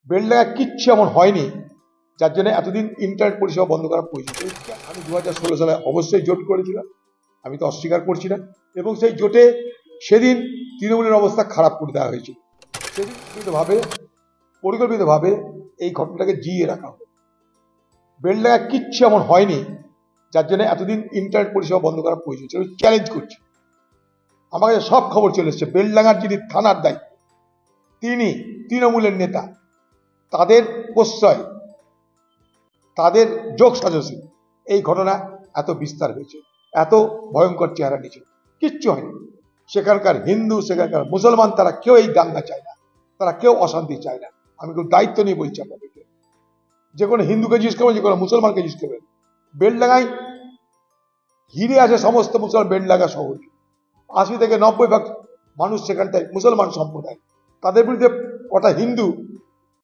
বেলডাঙ্গা কিচ্ছু এমন হয়নি যার জন্য এতদিন ইন্টারনেট পরিষেবা বন্ধ করা প্রয়োজন। আমি 2016 সালে অবশ্যই জোট করেছিলাম, আমি তো অস্বীকার করছি না, এবং সেই জোটে সেদিন তৃণমূলের অবস্থা খারাপ করে দেওয়া হয়েছিল। সেদিন পরিকল্পিতভাবে এই ঘটনাটাকে জিইয়ে রাখা হয়। বেলডাঙ্গা কিচ্ছু এমন হয়নি যার জন্য এতদিন ইন্টারনেট পরিষেবা বন্ধ করা প্রয়োজন ছিল। চ্যালেঞ্জ করছি, আমার কাছে সব খবর চলে এসছে। বেলডাঙ্গার যিনি থানার দায়িত্ব, তিনি তৃণমূলের নেতা, তাদের প্রশ্রয়, তাদের যোগ সাজসে এই ঘটনা এত বিস্তার হয়েছে, এত ভয়ঙ্কর চেহারা নিয়েছে। কিচ্ছু হয়নি। সেখানকার হিন্দু, সেখানকার মুসলমান, তারা কেউ এই দাঙ্গা চায় না, তারা কেউ অশান্তি চায় না। আমি কেউ দায়িত্ব নিয়ে বলছি আপনাদেরকে, যে কোনো হিন্দুকে জিজ্ঞেস করবেন, যে কোনো মুসলমানকে জিজ্ঞেস করবেন, বেলডাঙ্গায় ঘিরে আছে সমস্ত মুসলমান। বেলডাঙ্গা শহর 80 থেকে 90% মানুষ সেখানটায় মুসলমান সম্প্রদায়। তাদের বিরুদ্ধে কটা হিন্দু